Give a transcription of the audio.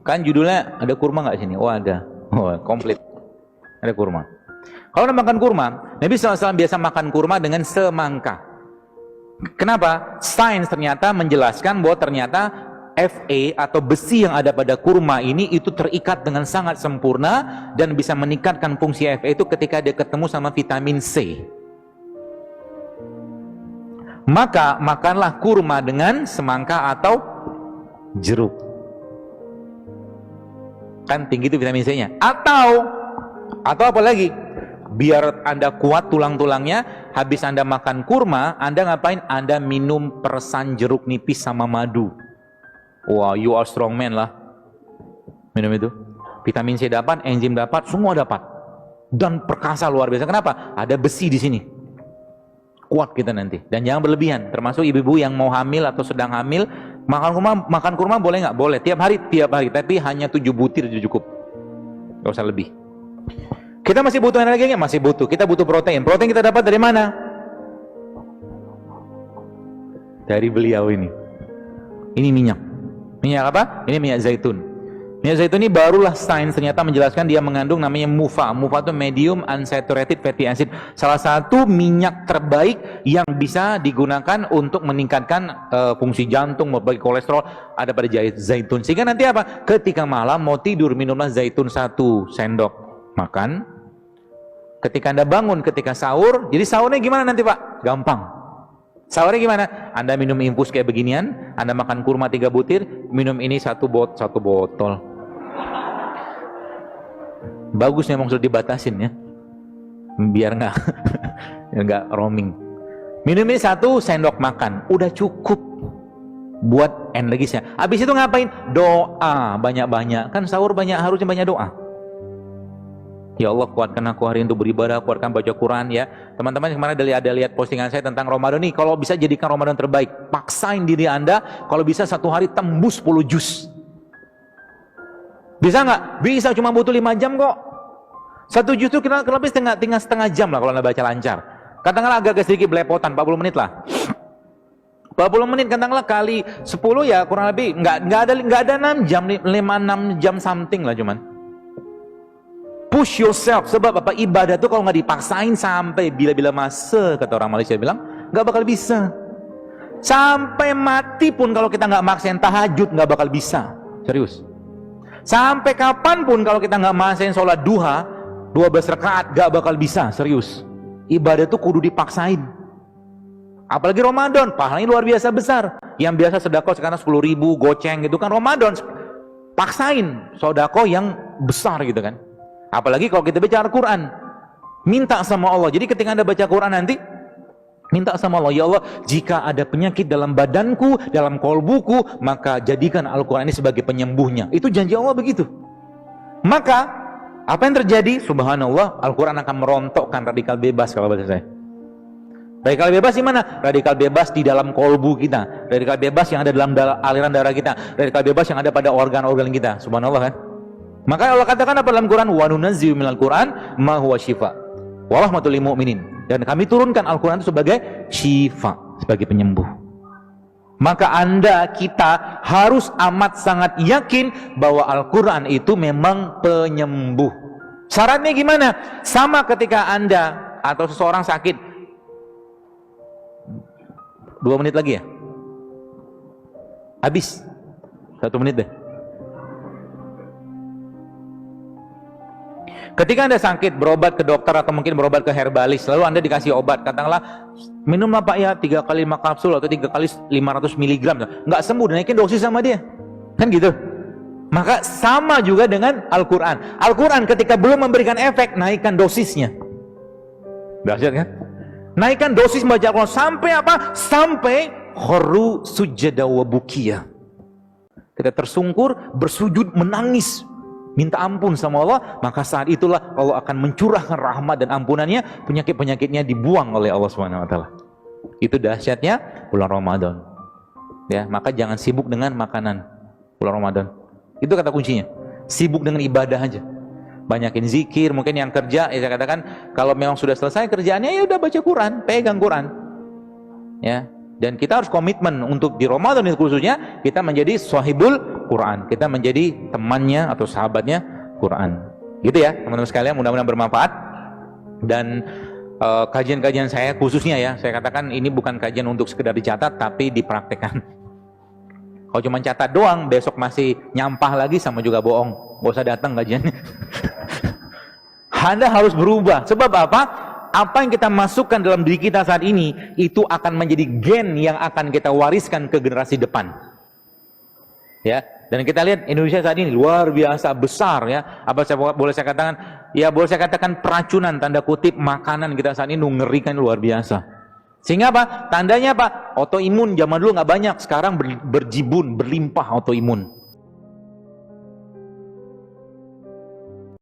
Kan judulnya ada kurma nggak sini? Oh ada. Oh komplit. Ada kurma. Kalau Anda makan kurma, Nabi SAW biasa makan kurma dengan semangka. Kenapa? Sains ternyata menjelaskan bahwa ternyata Fa atau besi yang ada pada kurma ini itu terikat dengan sangat sempurna dan bisa meningkatkan fungsi Fa itu ketika dia ketemu sama vitamin C. Maka makanlah kurma dengan semangka atau jeruk. Kan tinggi itu vitamin C-nya. Atau apa lagi? Biar Anda kuat tulang-tulangnya, habis Anda makan kurma, Anda ngapain? Anda minum peresan jeruk nipis sama madu. Wah, you are strong man lah. Minum itu. Vitamin C dapat, enzim dapat, semua dapat. Dan perkasa luar biasa. Kenapa? Ada besi di sini. Kuat kita nanti. Dan jangan berlebihan. Termasuk ibu-ibu yang mau hamil atau sedang hamil, makan kurma boleh nggak? Boleh. Tiap hari. Tapi hanya 7 butir itu cukup. Gak usah lebih. Kita masih butuh energi nggak? Masih butuh. Kita butuh protein. Protein kita dapat dari mana? Dari beliau ini. Ini minyak. Minyak apa? Ini minyak zaitun. Minyak zaitun ini barulah sains ternyata menjelaskan dia mengandung namanya MUFA. MUFA itu medium unsaturated fatty acid. Salah satu minyak terbaik yang bisa digunakan untuk meningkatkan fungsi jantung, memperbaiki kolesterol, ada pada zaitun. Sehingga nanti apa? Ketika malam mau tidur, minumlah zaitun 1 sendok makan. Ketika Anda bangun, ketika sahur, jadi sahurnya gimana nanti Pak? Gampang. Sahurnya gimana? Anda minum infus kayak beginian, Anda makan kurma 3 butir, minum ini 1 botol. Bagus memang sudah dibatasin ya, biar nggak roaming. Minum ini 1 sendok makan, udah cukup buat energisnya. Habis itu ngapain? Doa banyak-banyak. Kan sahur harusnya banyak doa. Ya Allah, kuatkan aku hari ini untuk beribadah, kuatkan baca Quran ya. Teman-teman kemarin ada lihat postingan saya tentang Ramadan nih. Kalau bisa jadikan Ramadan terbaik, paksain diri Anda. Kalau bisa 1 hari tembus 10 juz. Bisa nggak? Bisa, cuma butuh 5 jam kok. 1 juz itu kurang lebih setengah jam lah kalau Anda baca lancar. Katakanlah agak sedikit belepotan, 40 menit lah. 40 menit katakanlah kali 10 ya kurang lebih nggak ada 6 jam, 5-6 jam something lah cuman. Push yourself, sebab apa? Ibadah itu kalau nggak dipaksain sampai bila-bila masa, kata orang Malaysia bilang, nggak bakal bisa. Sampai mati pun kalau kita nggak maksain tahajud, nggak bakal bisa. Serius. Sampai kapanpun kalau kita nggak maksain sholat duha 12 rakaat, nggak bakal bisa. Serius. Ibadah itu kudu dipaksain. Apalagi Ramadan, pahalanya luar biasa besar. Yang biasa sedekah sekarang 10.000 goceng gitu kan, Ramadan paksain sedekah yang besar gitu kan. Apalagi kalau kita baca Al-Quran, minta sama Allah. Jadi ketika Anda baca Quran nanti, minta sama Allah, ya Allah, jika ada penyakit dalam badanku, dalam kolbuku, maka jadikan Al-Quran ini sebagai penyembuhnya. Itu janji Allah begitu. Maka apa yang terjadi? Subhanallah, Al-Quran akan merontokkan radikal bebas. Kalau bahasa saya, radikal bebas di mana? Radikal bebas di dalam kolbu kita, radikal bebas yang ada dalam aliran darah kita, radikal bebas yang ada pada organ-organ kita. Subhanallah kan. Maka Allah katakan apa dalam Quran? Wa nunazzilu minal Quran ma huwa syifa wa rahmatul lil mu'minin. Dan kami turunkan Al-Quran itu sebagai syifa, sebagai penyembuh. Maka kita harus amat sangat yakin bahwa Al-Quran itu memang penyembuh. Syaratnya gimana? Sama ketika Anda atau seseorang sakit. 2 menit lagi ya? Habis 1 menit deh. Ketika Anda sakit, berobat ke dokter atau mungkin berobat ke herbalis, lalu Anda dikasih obat, katakanlah minumlah Pak ya 3 kali 5 kapsul atau 3 kali 500 mg, nggak sembuh, naikin dosis sama dia, kan gitu. Maka sama juga dengan Al-Quran. Al-Quran ketika belum memberikan efek, naikkan dosisnya. Dahsyat kan? Naikkan dosis baca Al-Quran sampai apa? Sampai kharru sujada wa bukiya. Kita tersungkur, bersujud, menangis, minta ampun sama Allah, maka saat itulah Allah akan mencurahkan rahmat dan ampunannya, penyakit-penyakitnya dibuang oleh Allah SWT. Itu dahsyatnya bulan Ramadan. Ya, maka jangan sibuk dengan makanan bulan Ramadan. Itu kata kuncinya. Sibuk dengan ibadah aja. Banyakin zikir, mungkin yang kerja, ya saya katakan kalau memang sudah selesai kerjaannya ya udah baca Quran, pegang Quran. Ya, dan kita harus komitmen untuk di Ramadan itu khususnya kita menjadi sahibul Quran. Kita menjadi temannya atau sahabatnya Quran. Gitu ya teman-teman sekalian, mudah-mudahan bermanfaat. Dan kajian-kajian saya khususnya ya, saya katakan ini bukan kajian untuk sekedar dicatat, tapi dipraktekkan. Kalau cuma catat doang, besok masih nyampah lagi, sama juga bohong. Gak usah datang kajiannya. Anda harus berubah. Sebab apa? Apa yang kita masukkan dalam diri kita saat ini, itu akan menjadi gen yang akan kita wariskan ke generasi depan. Ya, dan kita lihat Indonesia saat ini luar biasa besar ya. Apa boleh saya katakan? Ya boleh saya katakan peracunan tanda kutip makanan kita saat ini mengerikan luar biasa. Sehingga apa? Tandanya apa? Autoimun zaman dulu nggak banyak, sekarang berjibun, berlimpah autoimun.